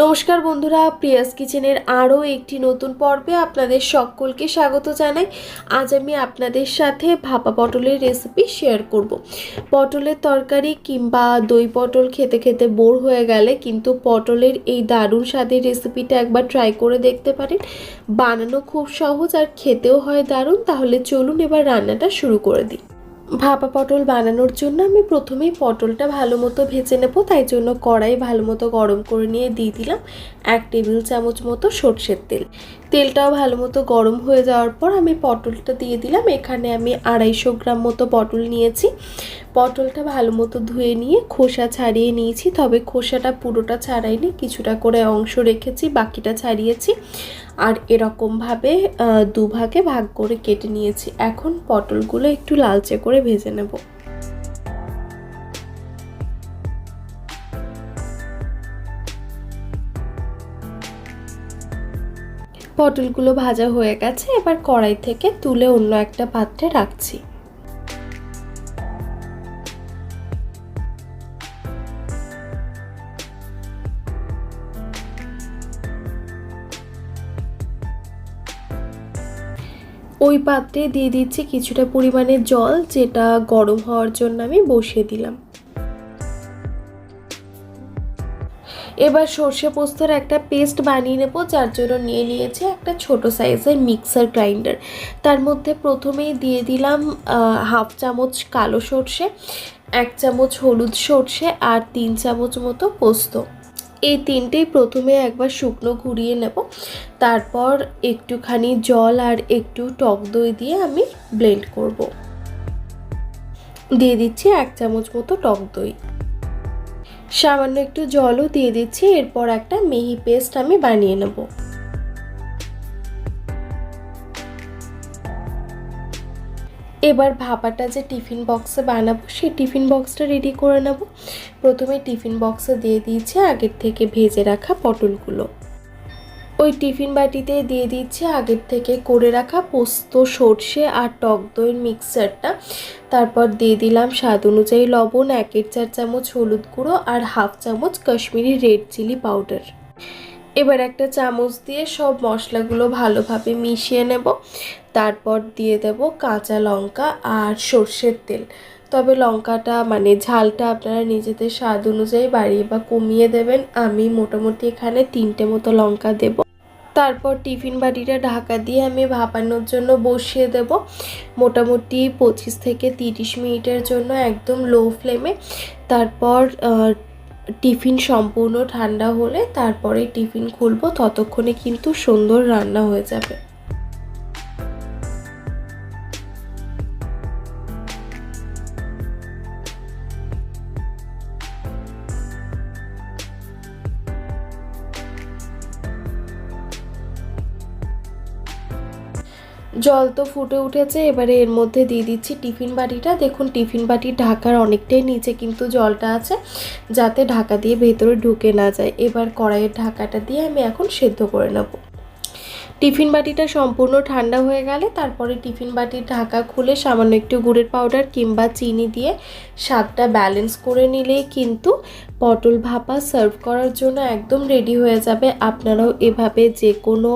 নমস্কার বন্ধুরা, প্রিয়াস কিচেনের আরও একটি নতুন পর্বে আপনাদের সকলকে স্বাগত জানাই। আজ আমি আপনাদের সাথে ভাপা পটলের রেসিপি শেয়ার করব। পটলের তরকারি কিংবা দই পটল খেতে খেতে বোর হয়ে গেলে কিন্তু পটলের এই দারুণ স্বাদের রেসিপিটা একবার ট্রাই করে দেখতে পারেন। বানানো খুব সহজ আর খেতেও হয় দারুণ। তাহলে চলুন এবার রান্নাটা শুরু করে দিই। ভাপা পটল বানানোর জন্য আমি প্রথমেই পটলটা ভালো মতো ভেজে নেব। তাই জন্য কড়াই ভালো মতো গরম করে নিয়ে দিয়ে দিলাম 1 টেবিল চামচ মতো সর্ষের তেল। তেলটাও ভালো মতো গরম হয়ে যাওয়ার পর আমি পটলটা দিয়ে দিলাম। এখানে আমি 250 গ্রাম মতো পটল নিয়েছি। পটলটা ভালো মতো ধুয়ে নিয়ে খোসা ছাড়িয়ে নিয়েছি, তবে খোসাটা পুরোটা ছাড়াইনি, কিছুটা করে অংশ রেখেছি, বাকিটা ছাড়িয়েছি। আর এরকমভাবে দুভাগে ভাগ করে কেটে নিয়েছি। এখন পটলগুলো একটু লালচে করে ভেজে নেব। পটলগুলো ভাজা হয়ে গেছে, এবার কড়াই থেকে তুলে অন্য একটা পাত্রে রাখছি। ওই পাত্রে দিয়ে দিচ্ছি কিছুটা পরিমাণে জল, যেটা গরম হওয়ার জন্য আমি বসিয়ে দিলাম। এবার সর্ষে পোস্তর একটা পেস্ট বানিয়ে নেব, যার জন্য নিয়ে নিয়েছি একটা ছোট সাইজের মিক্সার গ্রাইন্ডার। তার মধ্যে প্রথমেই দিয়ে দিলাম হাফ চামচ কালো সর্ষে, 1 চামচ হলুদ সর্ষে আর 3 চামচ মতো পোস্ত। এই তিনটেই প্রথমে একবার শুকনো ঘুরিয়ে নেব। তারপর একটুখানি জল আর একটু টক দই দিয়ে আমি ব্লেন্ড করব। দিয়ে দিচ্ছি 1 চামচ মতো টক দই, সামান্য একটু জলও দিয়ে দিচ্ছি। এরপর একটা মিহি পেস্ট আমি বানিয়ে নেব। এবার ভাপাটা যে টিফিন বক্সে বানাবো সেই টিফিন বক্সটা রেডি করে নেব। প্রথমে টিফিন বক্সে দিয়ে দিয়েছি আগের থেকে ভেজে রাখা পটলগুলো। ওই টিফিন বাটিতে দিয়ে দিচ্ছি আগের থেকে করে রাখা পোস্ত, সর্ষে আর টক দইয়ের মিক্সচারটা। তারপর দিয়ে দিলাম স্বাদ অনুযায়ী লবণ, 1/4 চামচ হলুদ গুঁড়ো আর হাফ চামচ কাশ্মীরি রেড চিলি পাউডার। এবার একটা চামচ দিয়ে সব মশলাগুলো ভালোভাবে মিশিয়ে নেব। তারপর দিয়ে দেব কাঁচা লঙ্কা আর সর্ষের তেল। তবে লঙ্কাটা ঝালটা আপনারা নিজেদের স্বাদ অনুযায়ী বাড়িয়ে বা কমিয়ে দেবেন। আমি মোটামুটি এখানে 3টে মতো লঙ্কা দেব। তারপর টিফিন বাটিটা ঢাকা দিয়ে আমি ভাপানোর জন্য বসিয়ে দেব মোটামুটি 25 থেকে 30 মিনিটের জন্য, একদম লো ফ্লেমে। তারপর টিফিন সম্পূর্ণ ঠান্ডা হলে তারপরে টিফিন খুলবো, ততক্ষণে কিন্তু সুন্দর রান্না হয়ে যাবে। জল তো ফুটে উঠেছে, এবারে এর মধ্যে দিয়ে দিচ্ছি টিফিন বাটিটা। দেখুন টিফিন বাটির ঢাকার অনেকটাই নিচে কিন্তু জলটা আছে, যাতে ঢাকা দিয়ে ভেতরে ঢুকে না যায়। এবার কড়াইয়ের ঢাকাটা দিয়ে আমি এখন সেদ্ধ করে নেব। টিফিন বাটিটা সম্পূর্ণ ঠান্ডা হয়ে গেলে তারপরে টিফিন বাটির ঢাকা খুলে সামান্য একটু গুড়ের পাউডার কিংবা চিনি দিয়ে স্বাদটা ব্যালেন্স করে নিলেই কিন্তু পটল ভাপা সার্ভ করার জন্য একদম রেডি হয়ে যাবে। আপনারাও এভাবে যে কোনো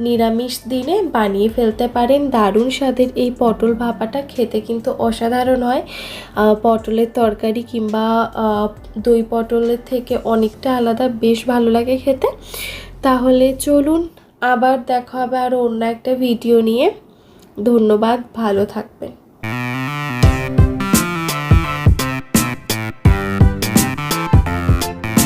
নিরামিষ দিনে বানিয়ে ফেলতে পারেন। দারুণ স্বাদের এই পটল ভাপাটা খেতে কিন্তু অসাধারণ হয়। পটলের তরকারি কিংবা দই পটলের থেকে অনেকটা আলাদা, বেশ ভালো লাগে খেতে। তাহলে চলুন আবার দেখা হবে আরও অন্য একটা ভিডিও নিয়ে। ধন্যবাদ, ভালো থাকবেন।